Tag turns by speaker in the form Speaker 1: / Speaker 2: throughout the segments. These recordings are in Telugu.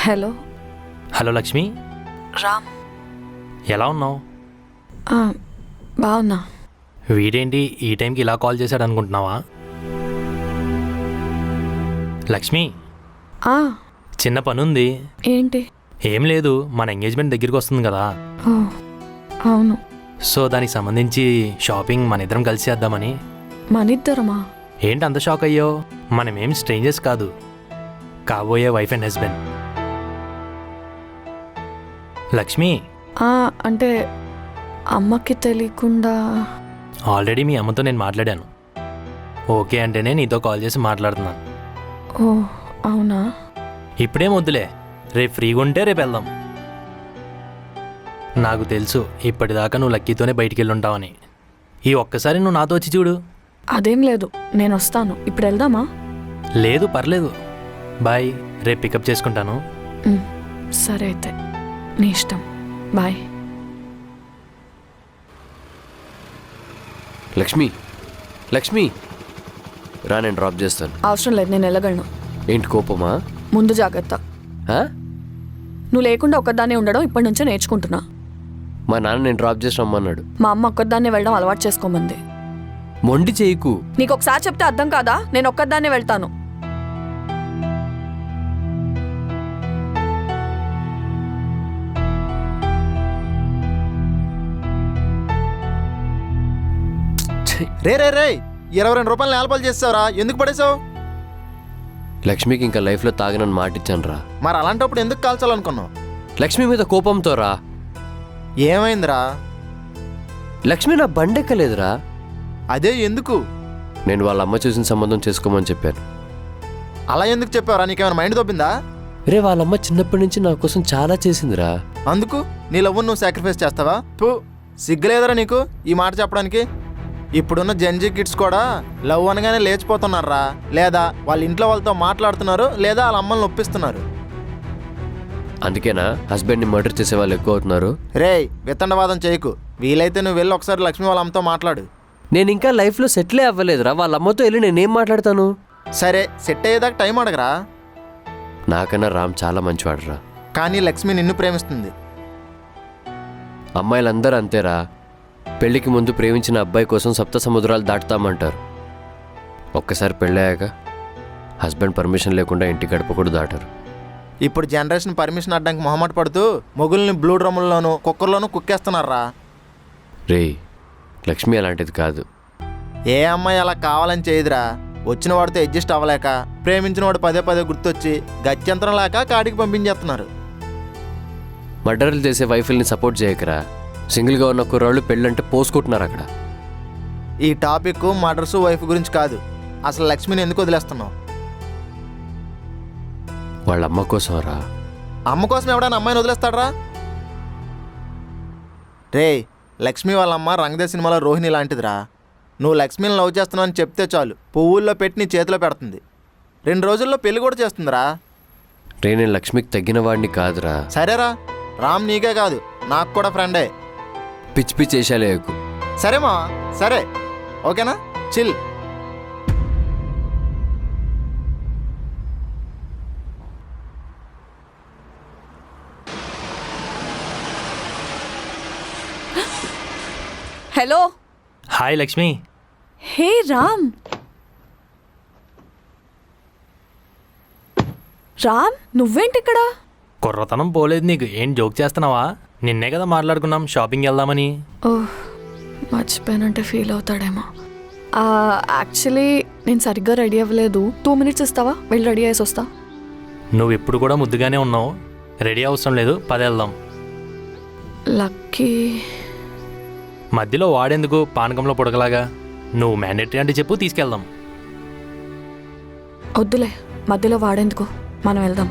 Speaker 1: హలో.
Speaker 2: హలో లక్ష్మి.
Speaker 1: రామ్.
Speaker 2: ఎలా ఉన్నావు?
Speaker 1: బాగున్నా.
Speaker 2: వీడేంటి ఈ టైంకి ఇలా కాల్ చేశాడు అనుకుంటున్నావా? లక్ష్మి, చిన్న పనుంది.
Speaker 1: ఏంటి?
Speaker 2: ఏం లేదు, మన ఎంగేజ్మెంట్ దగ్గరికి వస్తుంది కదా.
Speaker 1: అవును.
Speaker 2: సో దానికి సంబంధించి షాపింగ్ మన ఇద్దరం కలిసి చేద్దామని.
Speaker 1: మనిద్దరమా?
Speaker 2: ఏంటి అంత షాక్ అయ్యో? మనమేం స్ట్రేంజర్స్ కాదు, కాబోయే వైఫ్ అండ్ హస్బెండ్. లక్ష్మి,
Speaker 1: అంటే అమ్మకి తెలియకుండా.
Speaker 2: ఆల్రెడీ మీ అమ్మతో నేను మాట్లాడాను. ఓకే అంటేనే నీతో కాల్ చేసి మాట్లాడుతున్నాను.
Speaker 1: ఓ అవునా?
Speaker 2: ఇప్పుడేం వద్దులే, రేపు ఫ్రీగా ఉంటే రేపు వెళ్దాం. నాకు తెలుసు ఇప్పటిదాకా నువ్వు లక్కీతోనే బయటికి వెళ్ళుంటావని. ఈ ఒక్కసారి నువ్వు నాతో వచ్చి చూడు.
Speaker 1: అదేం లేదు, నేను వస్తాను. ఇప్పుడు వెళ్దామా?
Speaker 2: లేదు పర్లేదు, బాయ్. రేపు పికప్ చేసుకుంటాను.
Speaker 1: సరే అయితే, నీ ఇష్టం. బాయ్.
Speaker 3: లక్ష్మి, లక్ష్మి రా, నేను డ్రాప్ చేస్తాను.
Speaker 1: అవసరం లేదు, నేను వెళ్ళగలను.
Speaker 3: ఏంటి కోపమా?
Speaker 1: ముందు జాగ్రత్త. నువ్వు లేకుండా ఒక్కదాన్నే ఉండడం ఇప్పటి నుంచే నేర్చుకుంటున్నా.
Speaker 3: మా నాన్న నేను డ్రాప్ చేసి రమ్మన్నాడు.
Speaker 1: మా అమ్మ ఒక్కదాన్నే వెళ్ళడం అలవాటు చేసుకోమంది.
Speaker 3: మొండి చేయకు.
Speaker 1: నీకు ఒకసారి చెప్తే అర్థం కాదా? నేను ఒక్కదాన్నే వెళ్తాను.
Speaker 4: రే రే రే 22 రూపాయలు నేలపాలు చేస్తావురా, ఎందుకు పడేసావు?
Speaker 3: లక్ష్మికి ఇంకా లైఫ్లో తాగనని మాటిచ్చాను రా.
Speaker 4: మరి అలాంటప్పుడు ఎందుకు కాల్చాలనుకున్నావు?
Speaker 3: లక్ష్మి మీద కోపంతో రా.
Speaker 4: ఏమైందిరా?
Speaker 3: లక్ష్మి నా బండెక్కలేదురా.
Speaker 4: అదే ఎందుకు?
Speaker 3: నేను వాళ్ళ అమ్మ చూసిన సంబంధం చేసుకోమని చెప్పాను.
Speaker 4: అలా ఎందుకు చెప్పావురా? నీకేమైనా మైండ్ దొబ్బిందా?
Speaker 3: రే, వాళ్ళమ్మ చిన్నప్పటి నుంచి నా కోసం చాలా చేసిందిరా.
Speaker 4: అందుకు నీ లవ్ నువ్వు సాక్రిఫైస్ చేస్తావా? సిగ్గులేదరా నీకు ఈ మాట చెప్పడానికి? ఇప్పుడున్న జెన్జీ కిడ్స్ కూడా లవ్ అనగానే లేచిపోతున్నారా, లేదా వాళ్ళ ఇంట్లో వాళ్ళతో మాట్లాడుతున్నారు, లేదా వాళ్ళ అమ్మల్ని ఒప్పిస్తున్నారు.
Speaker 3: అందుకేనా హస్బెండ్ని మర్డర్ చేసే వాళ్ళు ఎక్కువ అవుతున్నారు?
Speaker 4: రే వితండవాదం చేయకు. వీలైతే నువ్వు వెళ్ళి ఒకసారి లక్ష్మి వాళ్ళ అమ్మతో మాట్లాడు.
Speaker 3: నేను ఇంకా లైఫ్లో సెటిలే అవ్వలేదురా. వాళ్ళ అమ్మతో వెళ్ళి నేనేం మాట్లాడతాను?
Speaker 4: సరే, సెట్ అయ్యేదాకా టైం అడగరా.
Speaker 3: నాకన్నా రామ్ చాలా మంచివాడురా.
Speaker 4: కానీ లక్ష్మి నిన్ను ప్రేమిస్తుంది.
Speaker 3: అమ్మాయిలందరూ అంతేరా. పెళ్లికి ముందు ప్రేమించిన అబ్బాయి కోసం సప్త సముద్రాలు దాటుతామంటారు. ఒక్కసారి పెళ్ళయ్యాక హస్బెండ్ పర్మిషన్ లేకుండా ఇంటి గడప కూడా దాటారు.
Speaker 4: ఇప్పుడు జనరేషన్ పర్మిషన్ అడ్డానికి మొహమాట పడుతూ మొగుల్ని బ్లూ డ్రమ్ముల్లోనూ కుక్కర్లోనూ కుక్కేస్తున్నారా.
Speaker 3: రే, లక్ష్మి అలాంటిది కాదు.
Speaker 4: ఏ అమ్మాయి అలా కావాలని చేయదురా. వచ్చిన వాడితో అడ్జస్ట్ అవ్వలేక, ప్రేమించిన వాడు పదే పదే గుర్తొచ్చి గత్యంతరం లేక కాడికి పంపించేస్తున్నారు.
Speaker 3: మర్డర్లు చేసే వైఫుల్ని సపోర్ట్ చేయకరా. సింగిల్గా ఉన్న కుర్రాళ్ళు పెళ్ళంటే పోసుకుంటున్నారు అక్కడ.
Speaker 4: ఈ టాపిక్ మర్డర్స్ వైఫ్ గురించి కాదు. అసలు లక్ష్మిని ఎందుకు వదిలేస్తున్నావు?
Speaker 3: వాళ్ళ అమ్మ కోసం రా.
Speaker 4: అమ్మ కోసం ఎవడైనా అమ్మాయిని వదిలేస్తాడరా? రే, లక్ష్మి వాళ్ళ అమ్మ రంగదే సినిమాలో రోహిణి లాంటిదిరా. నువ్వు లక్ష్మిని లవ్ చేస్తున్నావు అని చెప్తే చాలు, పువ్వుల్లో పెట్టి నీ చేతిలో పెడుతుంది. 2 రోజుల్లో పెళ్లి కూడా చేస్తుందిరా.
Speaker 3: రే, నేను లక్ష్మికి తగ్గిన వాడిని కాదురా.
Speaker 4: సరేరా, రామ్ నీకే కాదు నాకు కూడా ఫ్రెండే.
Speaker 3: పిచ్చి పిచ్చి వేసాలేకు.
Speaker 4: సరేమా, సరే, ఓకేనా? చిల్.
Speaker 1: హలో.
Speaker 2: హాయ్ లక్ష్మి.
Speaker 1: హే రామ్. రామ్, నువ్వేంటి ఇక్కడ?
Speaker 2: కుర్రతనం పోలేదు నీకు. ఏం జోక్ చేస్తున్నావా? నిన్నే కదా మాట్లాడుకున్నాం షాపింగ్ వెళ్దామని.
Speaker 1: ఓహ్, మర్చిపోయానంటే ఫీల్ అవుతాడేమో. యాక్చువల్లీ నేను సరిగ్గా రెడీ అవ్వలేదు. 2 minutes ఇస్తావా? వెళ్ళి రెడీ అయ్యేసి వస్తా.
Speaker 2: నువ్వు ఎప్పుడు కూడా ముద్దుగానే ఉన్నావు. రెడీ అవసరం లేదు, వెళ్దాం.
Speaker 1: లక్కీ
Speaker 2: మధ్యలో వాడేందుకు పానకంలో పుడకలాగా? నువ్వు మ్యాండేటరీ అంటే చెప్పు, తీసుకెళ్దాం.
Speaker 1: వద్దులే, మధ్యలో వాడేందుకు, మనం వెళ్దాం.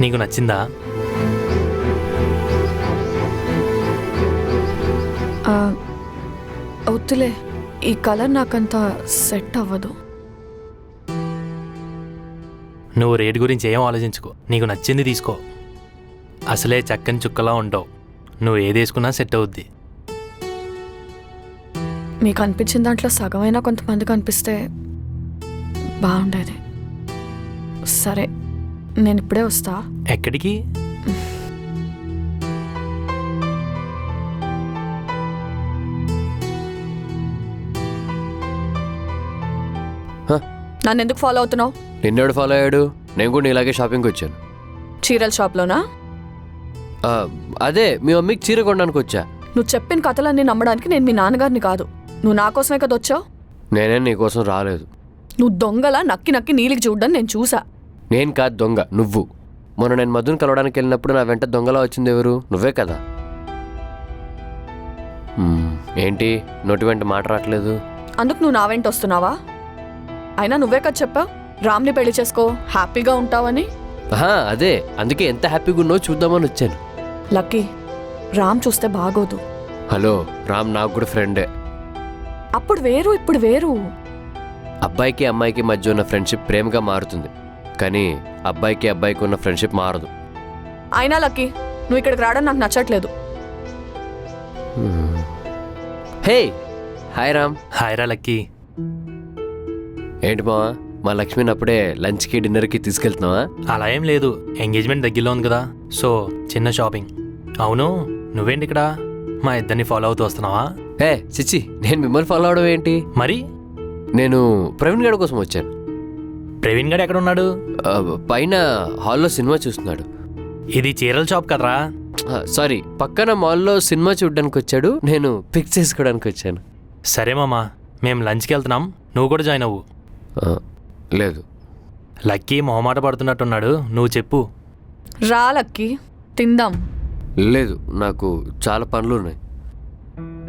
Speaker 2: నీకు నచ్చిందా?
Speaker 1: వద్దులే, ఈ కలర్ నాకంత సెట్ అవ్వదు.
Speaker 2: నువ్వు రేటు గురించి ఏం ఆలోచించుకో, నీకు నచ్చింది తీసుకో. అసలే చక్కని చుక్కలా ఉంటావు, నువ్వు ఏది వేసుకున్నా సెట్ అవుద్ది.
Speaker 1: మీకు అనిపించిన దాంట్లో సగమైనా కొంతమందికి అనిపిస్తే బాగుండేది. సరే, నేను ఇప్పుడే వస్తా.
Speaker 2: ఎక్కడికి?
Speaker 1: నన్ను ఎందుకు ఫాలో అవుతున్నావు?
Speaker 3: నిన్నెవడు ఫాలో అయ్యాడు? నేను కూడా ఇలాగే షాపింగ్కి వచ్చాను.
Speaker 1: చీరల షాప్లోనా?
Speaker 3: అదే మీ మమ్మీకి చీర కొనడానికి వచ్చా.
Speaker 1: నువ్వు చెప్పిన కథలన్నీ నమ్మడానికి నేను మీ నాన్నగారిని కాదు. నువ్వు నా కోసమే కదా వచ్చావు.
Speaker 3: నేనే నీకోసం రాలేదు.
Speaker 1: నువ్వు దొంగలా నక్కి నక్కి నీలికి చూడడం నేను చూసా.
Speaker 3: నేను కాదు దొంగ, నువ్వు. మొన్న నేను మధుని కలవడానికి వెళ్ళినప్పుడు నా వెంట దొంగలా వచ్చింది ఎవరు? నువ్వే కదా. ఏంటి నోటి వెంట మాట రావట్లేదు?
Speaker 1: అందుకు నువ్వు నా వెంట వస్తున్నావా? అయినా నువ్వే కదా చెప్పావు రామ్ని పెళ్లి చేసుకో, హ్యాపీగా ఉంటావని.
Speaker 3: అదే, అందుకే ఎంత హ్యాపీగా ఉన్నావో చూద్దామని వచ్చాను.
Speaker 1: లక్కీ, రామ్ చూస్తే బాగోదు.
Speaker 3: హలో, రామ్ నాకు కూడా ఫ్రెండే.
Speaker 1: అప్పుడు వేరు, ఇప్పుడు వేరు.
Speaker 3: అబ్బాయికి అమ్మాయికి మధ్య ఉన్న ఫ్రెండ్షిప్ ప్రేమగా మారుతుంది, కానీ అబ్బాయికి అబ్బాయికి ఉన్న ఫ్రెండ్షిప్ మారదు.
Speaker 1: అయినా లక్కీ, నువ్వు ఇక్కడికి రావడం నాకు నచ్చట్లేదు.
Speaker 3: హే, హాయ్ రామ్.
Speaker 2: హాయ్ రా లక్కీ.
Speaker 3: ఏంటి మావా, మా లక్ష్మిని అప్పుడే లంచ్కి డిన్నర్కి తీసుకెళ్తున్నావా?
Speaker 2: అలా ఏం లేదు, ఎంగేజ్మెంట్ దగ్గరలో ఉంది కదా, సో చిన్న షాపింగ్. అవును, నువ్వేంటి ఇక్కడ? మా ఇద్దరిని ఫాలో అవుతూ వస్తున్నావా?
Speaker 3: చిచ్చి, నేను మిమ్మల్ని ఫాలో అవడం ఏంటి?
Speaker 2: మరి
Speaker 3: నేను ప్రవీణ్ గడ కోసం వచ్చాను.
Speaker 2: ప్రవీణ్ గడ్ ఎక్కడ ఉన్నాడు?
Speaker 3: పైన హాల్లో సినిమా చూస్తున్నాడు.
Speaker 2: ఇది చీరల షాప్ కదరా?
Speaker 3: సారీ, పక్కన మాల్లో సినిమా చూడడానికి వచ్చాడు, నేను పిక్ చేసుకోవడానికి వచ్చాను.
Speaker 2: సరే మామా, మేము లంచ్కి వెళ్తున్నాం, నువ్వు కూడా జాయిన్ అవ్వు.
Speaker 3: లేదు.
Speaker 2: లక్కీ మొహమాట పడుతున్నట్టున్నాడు, నువ్వు చెప్పు.
Speaker 1: రా లక్కీ, తిందాం.
Speaker 3: లేదు, నాకు చాలా పనులు ఉన్నాయి.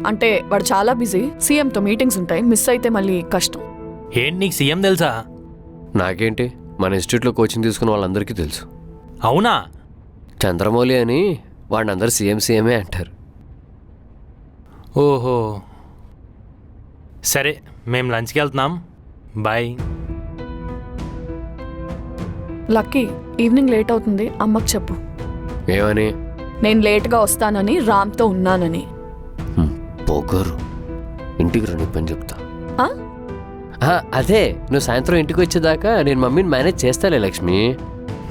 Speaker 1: అంటే వాడు చాలా బిజీ, సీఎంతో మీటింగ్స్ ఉంటాయి, మిస్ అయితే మళ్ళీ కష్టం.
Speaker 2: ఏంటి, నీకు సీఎం తెలుసా?
Speaker 3: నాకేంటి, మన ఇన్స్టిట్యూట్లో కోచింగ్ తీసుకున్న వాళ్ళందరికీ తెలుసు.
Speaker 2: అవునా?
Speaker 3: చంద్రమౌళి అని, వాడిని అందరూ సీఎంఏ అంటారు.
Speaker 2: ఓహో, సరే మేము లంచ్కి వెళ్తున్నాం, బాయ్.
Speaker 1: లక్కీ, ఈవినింగ్ లేట్ అవుతుంది, అమ్మకు చెప్పు.
Speaker 3: ఏమని?
Speaker 1: నేను లేట్గా వస్తానని, రామ్తో ఉన్నానని.
Speaker 3: పోగరు, ఇంటికి రండి పని చెప్తా.
Speaker 1: ఆ?
Speaker 3: అదే, నువ్వు సాయంత్రం ఇంటికి వచ్చేదాకా నేను మమ్మీని మేనేజ్ చేస్తాలే లక్ష్మి.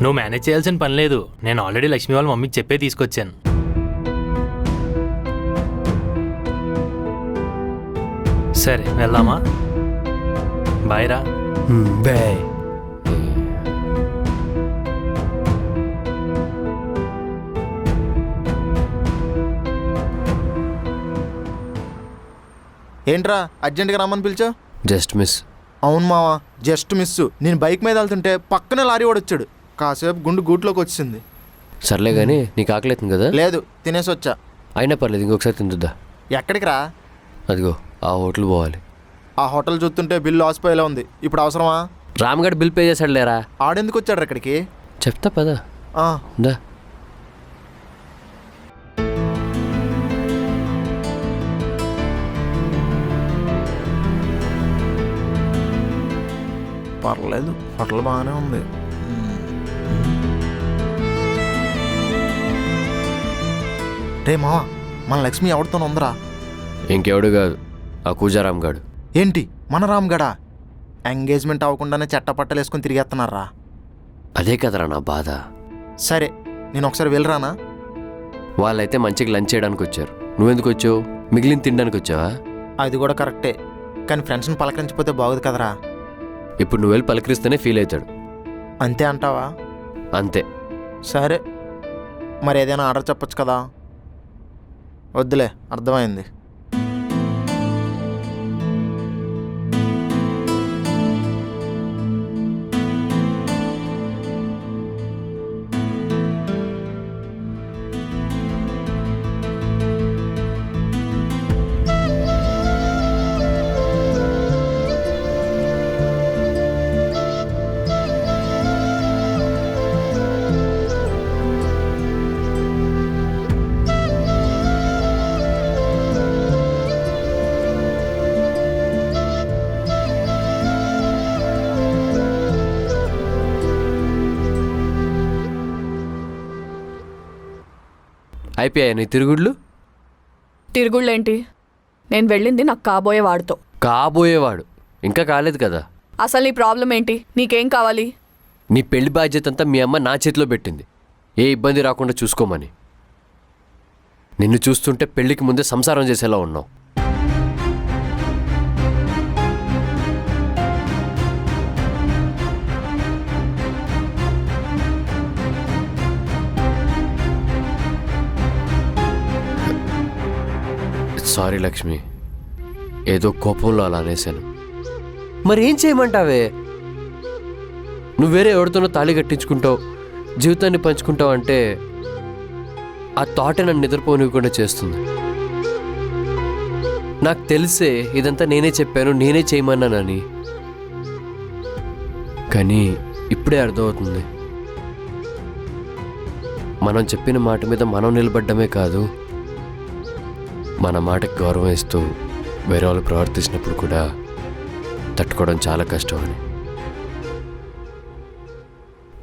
Speaker 2: నువ్వు మేనేజ్ చేయాల్సిన పని లేదు, నేను ఆల్రెడీ లక్ష్మి వాళ్ళ మమ్మీకి చెప్పే తీసుకొచ్చాను. సరే వెళ్దామా? బాయ్ రా.
Speaker 3: బాయ్.
Speaker 4: ఏంట్రా అర్జెంట్గా రమ్మని పిలిచా?
Speaker 3: Just miss.
Speaker 4: అవును మావా, జస్ట్ మిస్. నేను బైక్ మీద వెళ్తుంటే పక్కనే లారీ వాడొచ్చాడు, కాసేపు గుండు గూట్లోకి వచ్చింది.
Speaker 3: సర్లే కానీ నీకు ఆకలితుంది కదా?
Speaker 4: లేదు, తినేసి వచ్చా.
Speaker 3: అయినా పర్లేదు, ఇంకొకసారి తిందుద్దా.
Speaker 4: ఎక్కడికి రా?
Speaker 3: అదిగో ఆ హోటల్ పోవాలి.
Speaker 4: ఆ హోటల్ చూస్తుంటే బిల్లు ఆసిపోయేలా ఉంది, ఇప్పుడు అవసరమా?
Speaker 3: రామ్గఢ్ బిల్ పే చేశాడు లేరా?
Speaker 4: ఆడెందుకు వచ్చాడు ఇక్కడికి?
Speaker 3: చెప్తా పదా. దా.
Speaker 4: పర్లేదు, హోటల్ బాగానే ఉంది. రే మావా, మన లక్ష్మి ఎవరితో ఉందరా?
Speaker 3: ఇంకెవడు కాదు, ఆ కూజారాం గాడు.
Speaker 4: ఏంటి, మన రామ్గడా? ఎంగేజ్మెంట్ అవ్వకుండానే చెట్టపట్టలు వేసుకుని తిరిగేస్తున్నారా?
Speaker 3: అదే కదరా నా బాధ.
Speaker 4: సరే, నేను ఒకసారి వెళ్ళరానా?
Speaker 3: వాళ్ళైతే మంచిగా లంచ్ చేయడానికి వచ్చారు, నువ్వెందుకు వచ్చావు? మిగిలిన తినడానికి వచ్చావా?
Speaker 4: అది కూడా కరెక్టే, కానీ ఫ్రెండ్స్ని పలకరించిపోతే బాగుంది కదరా.
Speaker 3: ఇప్పుడు నువ్వు వెళ్ళి పలకరిస్తేనే ఫీల్ అవుతాడు.
Speaker 4: అంతే అంటావా?
Speaker 3: అంతే.
Speaker 4: సరే, మరి ఏదైనా ఆర్డర్ చెప్పొచ్చు కదా. వద్దులే, అర్థమైంది.
Speaker 3: అయిపోయాయి నీ తిరుగుళ్ళు.
Speaker 1: తిరుగుళ్ళేంటి? నేను వెళ్ళింది నాకు కాబోయే వాడితో.
Speaker 3: కాబోయేవాడు ఇంకా కాలేదు కదా.
Speaker 1: అసలు నీ ప్రాబ్లం ఏంటి? నీకేం కావాలి?
Speaker 3: నీ పెళ్లి బాధ్యత అంతా మీ అమ్మ నా చేతిలో పెట్టింది, ఏ ఇబ్బంది రాకుండా చూసుకోమని. నిన్ను చూస్తుంటే పెళ్లికి ముందే సంసారం చేసేలా ఉన్నావు. సారీ లక్ష్మి, ఏదో కోపంలో అలా అనేశాను. మరి ఏం చేయమంటావే? నువ్వు వేరే ఎవరితోనో తాళి కట్టించుకుంటావు, జీవితాన్ని పంచుకుంటావు అంటే ఆ థాటే నన్ను నిద్రపోనివ్వకుండా చేస్తుంది. నాకు తెలిసే ఇదంతా నేనే చెప్పాను, నేనే చేయమన్నానని. కానీ ఇప్పుడే అర్థమవుతుంది, మనం చెప్పిన మాట మీద మనం నిలబడ్డమే కాదు, మన మాటకి గౌరవం ఇస్తూ వేరే వాళ్ళు ప్రవర్తించినప్పుడు కూడా తట్టుకోవడం చాలా కష్టం అని.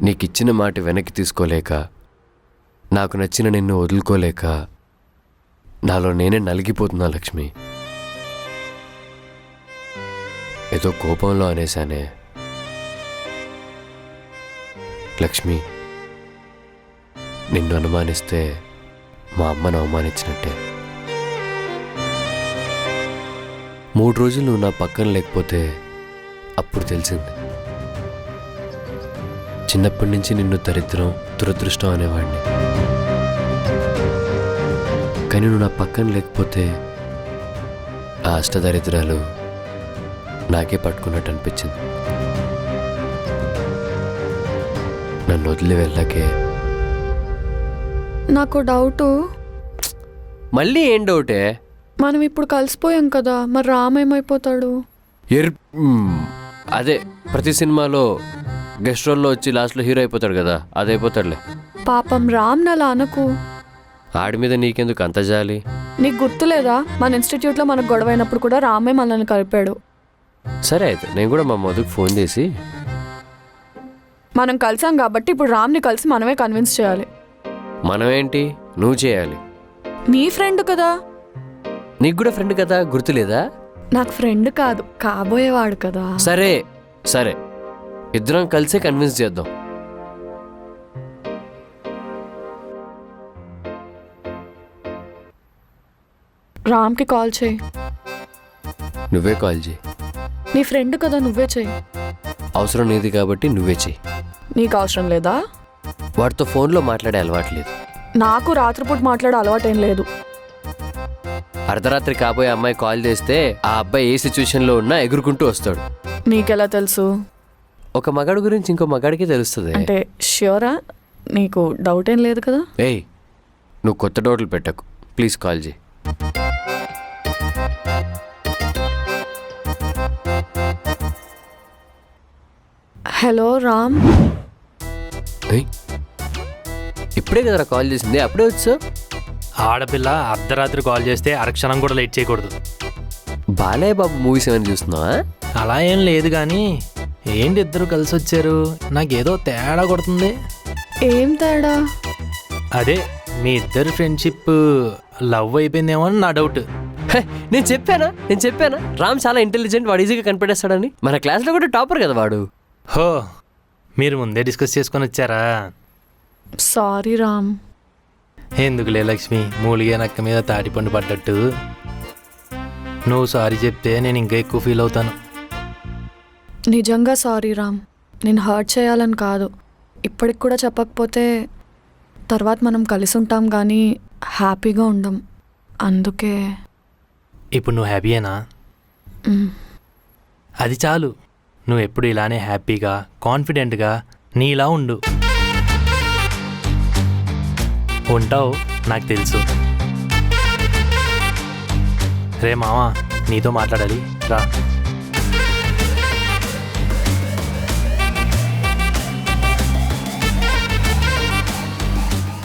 Speaker 3: నీకిచ్చిన మాట వెనక్కి తీసుకోలేక, నాకు నచ్చిన నిన్ను వదులుకోలేక నాలో నేనే నలిగిపోతున్నా లక్ష్మి. ఏదో కోపంలో అనేశానే. లక్ష్మి, నిన్ను అనుమానిస్తే మా అమ్మను అవమానించినట్టే. 3 రోజులు నువ్వు నా పక్కన లేకపోతే అప్పుడు తెలిసింది. చిన్నప్పటి నుంచి నిన్ను దరిద్రం, దురదృష్టం అనేవాడిని. కానీ నువ్వు నా పక్కన లేకపోతే ఆ అష్టదరిద్రాలు నాకే పట్టుకున్నట్టు అనిపించింది. నన్ను వదిలి వెళ్ళకే.
Speaker 1: నాకు డౌటు.
Speaker 3: మళ్ళీ ఏం డౌటే?
Speaker 1: మనం ఇప్పుడు కలిసిపోయాం కదా, మరి రామ్ ఏమైపోతాడు?
Speaker 3: అదే ప్రతి సినిమాలో గెస్ట్ రోల్లో వచ్చి లాస్ట్లో హీరో అయిపోతాడు కదా, అదైపోతాడులే.
Speaker 1: పాపం రామ్ నలా అనకు.
Speaker 3: ఆడి మీద నీకెందుకు అంత జాలి?
Speaker 1: నీకు గుర్తులేదా, మన ఇన్స్టిట్యూట్లో మనకు గొడవైనప్పుడు కూడా రామే మనల్ని కలిపాడు.
Speaker 3: సరే అయితే నేను కూడా మా మధుకు ఫోన్ చేసి,
Speaker 1: మనం కలిసాం కాబట్టి ఇప్పుడు రామ్ని కలిసి మనమే కన్విన్స్ చేయాలి.
Speaker 3: మనమేంటి, నువ్వు చేయాలి.
Speaker 1: నీ ఫ్రెండ్ కదా.
Speaker 3: నీకు కూడా ఫ్రెండ్ కదా, గుర్తులేదా?
Speaker 1: నాకు ఫ్రెండ్ కాదు, కాబోయేవాడు కదా.
Speaker 3: సరే సరే, ఇద్దరం కలిసే కన్విన్స్ చేద్దాం.
Speaker 1: రామ్కి కాల్ చేయి.
Speaker 3: నువ్వే కాల్ చేయి.
Speaker 1: నీ ఫ్రెండ్ కదా, నువ్వే చేయి.
Speaker 3: అవసరం నీది కాబట్టి నువ్వే చెయ్యి.
Speaker 1: నీకు అవసరం లేదా?
Speaker 3: వాడితో ఫోన్లో మాట్లాడే అలవాట్లేదు.
Speaker 1: నాకు రాత్రిపూట మాట్లాడే అలవాటేం లేదు.
Speaker 3: అర్ధరాత్రి కాబోయే అమ్మాయి కాల్ చేస్తే ఆ అబ్బాయి ఏ సిచ్యువేషన్లో ఉన్నా ఎగురుకుంటూ వస్తాడు.
Speaker 1: నీకెలా తెలుసు?
Speaker 3: ఒక మగాడు గురించి ఇంకో మగాడికి తెలుస్తుంది.
Speaker 1: అంటే ష్యూరా? నీకు డౌట్ ఏం లేదు కదా?
Speaker 3: ఏయ్, నువ్వు కొత్త డౌట్లు పెట్టకు ప్లీజ్, కాల్ చేయి.
Speaker 1: హలో రామ్.
Speaker 3: ఏయ్, ఇప్పుడే కదరా కాల్ చేసింది, అప్పుడే వచ్చా?
Speaker 2: ఆడపిల్ల అర్ధరాత్రి కాల్ చేస్తే అరక్షణం కూడా లేట్ చేయకూడదు.
Speaker 3: బాలయ్య బాబు మూవీస్ ఏమైనా చూస్తున్నావా?
Speaker 2: అలా ఏం లేదు కానీ ఏంటి ఇద్దరు కలిసి వచ్చారు, నాకేదో తేడా కొడుతుంది.
Speaker 1: ఏం తేడా?
Speaker 2: అదే మీ ఇద్దరు ఫ్రెండ్షిప్ లవ్ అయిపోయిందేమో అని నా డౌట్.
Speaker 3: హే, నేను చెప్పానా రామ్ చాలా ఇంటెలిజెంట్, వాడు ఈజీగా కనిపెట్టేస్తాడని. మన క్లాస్లో కూడా టాపర్ కదా వాడు.
Speaker 2: హో, మీరు ముందే డిస్కస్ చేసుకొని వచ్చారా?
Speaker 1: సారీ రామ్.
Speaker 2: ఎందుకులే లక్ష్మి, మూలిగే నక్క మీద తాటిపండు పడ్డట్టు. నువ్వు సారీ చెప్తే నేను ఇంకా ఎక్కువ ఫీల్ అవుతాను.
Speaker 1: నిజంగా సారీ రామ్, నేను హర్ట్ చేయాలని కాదు. ఇప్పటికి కూడా చెప్పకపోతే తర్వాత మనం కలిసి ఉంటాం కానీ హ్యాపీగా ఉండం, అందుకే.
Speaker 2: ఇప్పుడు నువ్వు హ్యాపీయేనా? అది చాలు. నువ్వు ఎప్పుడు ఇలానే హ్యాపీగా కాన్ఫిడెంట్గా నీలా ఉండు. ఉంటావు నాకు తెలుసు. రే మావా, నీతో మాట్లాడాలి, రా.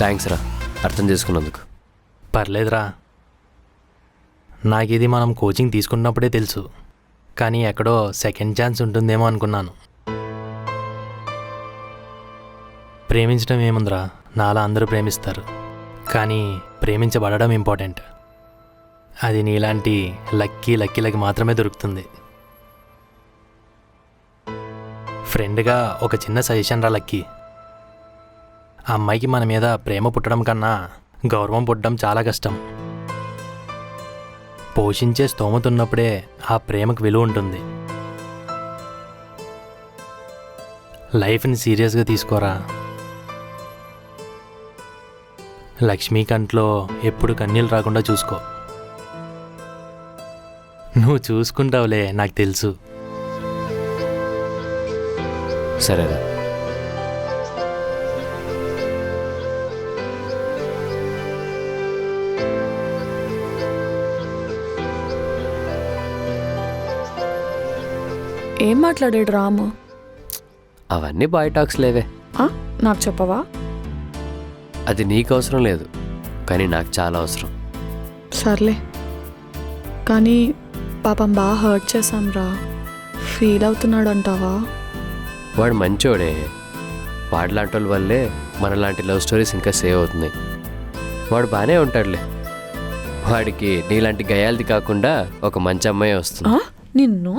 Speaker 3: థ్యాంక్స్ రా, అర్థం చేసుకున్నందుకు.
Speaker 2: పర్లేదురా, నాకు ఇది మనం కోచింగ్ తీసుకున్నప్పుడే తెలుసు, కానీ ఎక్కడో సెకండ్ ఛాన్స్ ఉంటుందేమో అనుకున్నాను. ప్రేమించడం ఏముందిరా, నాలా అందరూ ప్రేమిస్తారు. కానీ ప్రేమించబడడం ఇంపార్టెంట్. అది నీలాంటి లక్కీలకి మాత్రమే దొరుకుతుంది. ఫ్రెండ్గా ఒక చిన్న సజెషన్ రా లక్కీ. ఆ అమ్మాయికి మన మీద ప్రేమ పుట్టడం కన్నా గౌరవం పుట్టడం చాలా కష్టం. పోషించే స్తోమత ఉన్నప్పుడే ఆ ప్రేమకు విలువ ఉంటుంది. లైఫ్ని సీరియస్గా తీసుకోరా. లక్ష్మీ కంట్లో ఎప్పుడు కన్నీళ్ళు రాకుండా చూసుకో. నువ్వు చూసుకుంటావులే, నాకు తెలుసు.
Speaker 3: సరేనా?
Speaker 1: ఏం మాట్లాడాడు రాము?
Speaker 3: అవన్నీ బాయ్ టాక్స్ లేవే.
Speaker 1: ఆ, నాకు చెప్పవా?
Speaker 3: అది నీకు అవసరం లేదు, కానీ నాకు చాలా అవసరం.
Speaker 1: సర్లే, కానీ పాపం బాగా హర్ట్ చేశాం రా. ఫీల్ అవుతున్నాడు అంటావా?
Speaker 3: వాడు మంచోడే. వాడిలాంటి వాళ్ళ వల్లే మనలాంటి లవ్ స్టోరీస్ ఇంకా సేవ్ అవుతున్నాయి. వాడు బాగానే ఉంటాడులే. వాడికి నీలాంటి గయాలది కాకుండా ఒక మంచి అమ్మాయి వస్తుంది.
Speaker 1: నిన్ను